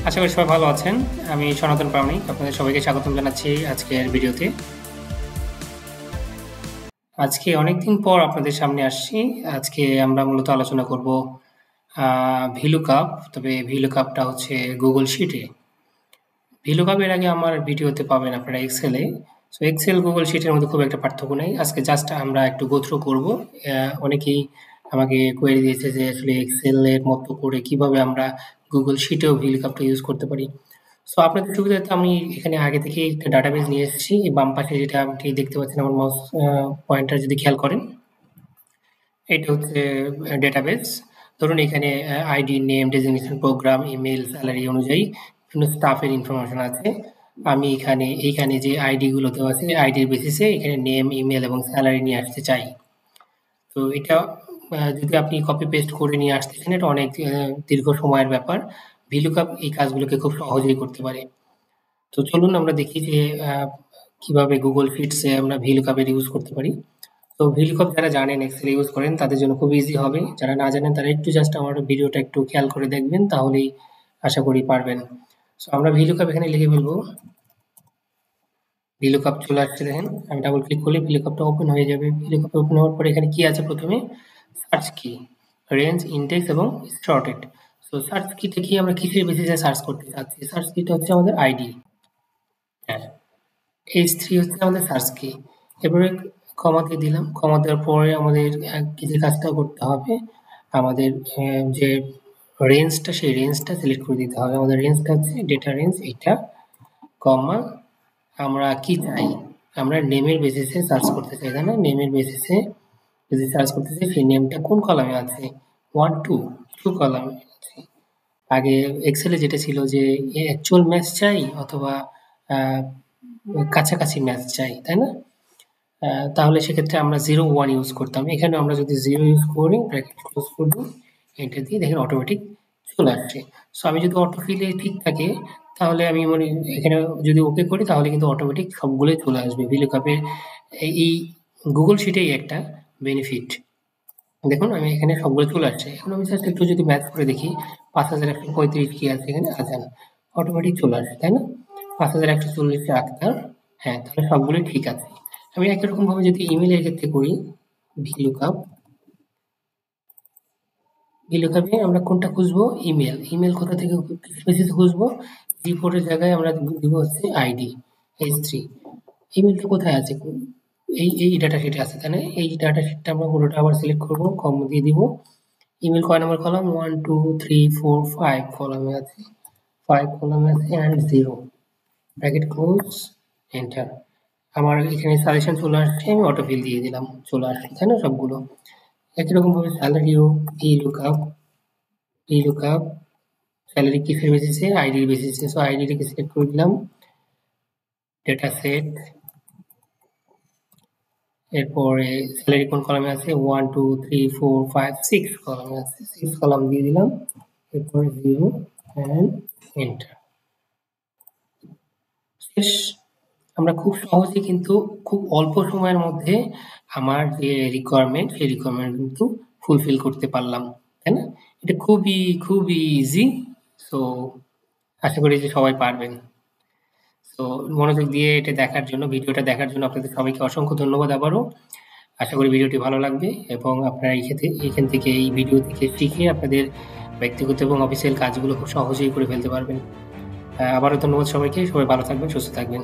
আশা করি সবাই ভালো আছেন। আমি সনাতন প্রামাণিক। আপনাদের সবাইকে স্বাগতম জানাচ্ছি আজকের ভিডিওতে। আজকে অনেকদিন পর আপনাদের সামনে আসছি। আজকে আমরা মূলত আলোচনা করব VLOOKUP। তবে VLOOKUPটা হচ্ছে গুগল শিটে। VLOOKUP এর আগে আমার ভিডিওতে পাবেন আপনারা এক্সেলে। সো এক্সেল গুগল শিটের মধ্যে খুব একটা পার্থক্য নেই। আজকে জাস্ট আমরা একটু গো থ্রু করব। অনেকেই আমাকে কোয়েরি দিয়েছে যে আসলে এক্সেলের মতো করে কিভাবে আমরা গুগল শিটেও VLOOKUPটা ইউজ করতে পারি। সো আপনাদের সুবিধার্থে আমি এখানে আগে থেকেই একটা ডাটাবেস নিয়ে এসেছি। এই বাম পাশে যেটা আপনি দেখতে পাচ্ছেন আমার মাউস পয়েন্টার যদি খেয়াল করেন, এটা হচ্ছে ডেটাবেস। ধরুন এখানে ID, name, designation, program, email, salary অনুযায়ী বিভিন্ন স্টাফের ইনফরমেশন আছে। আমি এইখানে যে আইডি গুলো দেওয়া আছে, আইডির বেসিসে এখানে নেম, ইমেল এবং স্যালারি নিয়ে আসতে চাই। তো এটা যদি আপনি কপি পেস্ট করে নিয়ে আসতে চান, এটা অনেক দীর্ঘ সময়ের ব্যাপার। VLOOKUP এই কাজগুলোকে খুব সহজেই করতে পারে। তো চলুন আমরা দেখি যে কিভাবে গুগল শিটসে আমরা VLOOKUP এর ইউজ করতে পারি। তো VLOOKUP যারা জানেন, এক্সেল ইউজ করেন, তাদের জন্য খুব ইজি হবে। যারা না জানেন তারা একটু জাস্ট আমার ভিডিওটা একটু খেয়াল করে দেখবেন, তাহলেই আশা করি পারবেন। সো আমরা VLOOKUP এখানে লিখে ফেলবো। VLOOKUP চলে আসছে, দেখেন। আমি ডাবল ক্লিক করলে VLOOKUPটা ওপেন হয়ে যাবে। VLOOKUP ওপেন হওয়ার পরে এখানে কি আছে? প্রথমে সার্চ কি, রেঞ্জ, ইনডেক্স এবং সর্টেড। সো সার্চ কিতে কি আমরা কিসের বেসিসে সার্চ করতে চাচ্ছি? সার্চ কিটা হচ্ছে আমাদের আইডি। হ্যাঁ, H3 হচ্ছে আমাদের সার্চ কি। এবারে কমা দিয়ে দিলাম। কমা দেওয়ার পরে আমাদের যে কাজটা করতে হবে, আমাদের যে রেঞ্জটা, সেই রেঞ্জটা সিলেক্ট করে দিতে হবে। আমাদের রেঞ্জটা হচ্ছে ডেটা রেঞ্জ এটা, কমা আমরা কি চাই, আমরা নেমের বেসিসে সার্চ করতে চাই, তাই না? নেমের বেসিসে যদি সার্চ করতে চাই, সেই নেমটা কোন কলামে আছে? 1 2 কলামে আছে। আগে এক্সেলে যেটা ছিল যে অ্যাকচুয়াল ম্যাচ চাই অথবা কাছাকাছি ম্যাচ চাই, তাই না? তাহলে সেক্ষেত্রে আমরা 0 1 ইউজ করতাম। এখানে আমরা যদি 0 ইউজ করি, ব্র্যাকেট ক্লোজ করব, এন্টার দিয়ে দেখেন অটোমেটিক চলে আসছে। সো আমি যদি অটোফিলে ঠিক থাকে, তাহলে আমি এখানে যদি ওকে করি, তাহলে কিন্তু অটোমেটিক সবগুলোই চলে আসবে। VLOOKUP এর এই গুগল শিটেই একটা বেনিফিট। দেখুন আমি এখানে সবগুলো চলে আসছে। এখন আমি জাস্ট একটু যদি ম্যাথ করে দেখি, 5135 কি আছে এখানে? আজান। অটোমেটিক চলে আসে, তাই না? 5140 আক্তার। হ্যাঁ, তাহলে সবগুলোই ঠিক আছে। আমি একই রকম ভাবে যদি ইমেলের ক্ষেত্রে করি, VLOOKUP এ আমরা কোনটা খুঁজবো? ইমেল। ইমেল কোথা থেকে বেসিসে খুঁজবো? G4 এর জায়গায় আমরা দিব হচ্ছে আইডি H3। ইমেলটা কোথায় আছে? এই ডাটা শিটে আছে, তাই না? এই ডাটা শিটটা আমরা পুরোটা আবার সিলেক্ট করব, কম দিয়ে দিব। ইমেল কয় নম্বর কলাম? 1 2 3 4 5 কলামে আছে। 5 কলামে আছে এন্ড 0, ব্র্যাকেট ক্লোজ, এন্টার। আমার এখানে সাজেশন চলে আসছে, আমি অটোফিল দিয়ে দিলাম, চলে আসছে, তাই না? সবগুলো একই রকম ভাবে স্যালারিও VLOOKUP স্যালারি কিসের বেসিসে? আইডির বেসিসে। সো আইডিটাকে সিলেক্ট করে দিলাম, ডেটা সেট, এরপরে স্যালারি কোন কলামে আছে? 1 2 3 4 5 6 কলামে আছে। 6 কলাম দিয়ে দিলাম, এরপরে 0 এন্ড এন্টার। শেষ। আমরা খুব সহজে কিন্তু খুব অল্প সময়ের মধ্যে আমার যে রিকোয়ারমেন্ট, সেই রিকোয়ারমেন্ট কিন্তু ফুলফিল করতে পারলাম, তাই না? এটা খুবই ইজি। সো আশা করি যে সবাই পারবেন। তো মনোযোগ দিয়ে এটা দেখার জন্য, ভিডিওটা দেখার জন্য আপনাদের সবাইকে অসংখ্য ধন্যবাদ আবারও। আশা করি ভিডিওটি ভালো লাগবে এবং আপনারা এখান থেকে, এই ভিডিও থেকে শিখে আপনাদের ব্যক্তিগত এবং অফিসিয়াল কাজগুলো খুব সহজেই করে ফেলতে পারবেন। আবারও ধন্যবাদ সবাইকে। সবাই ভালো থাকবেন, সুস্থ থাকবেন।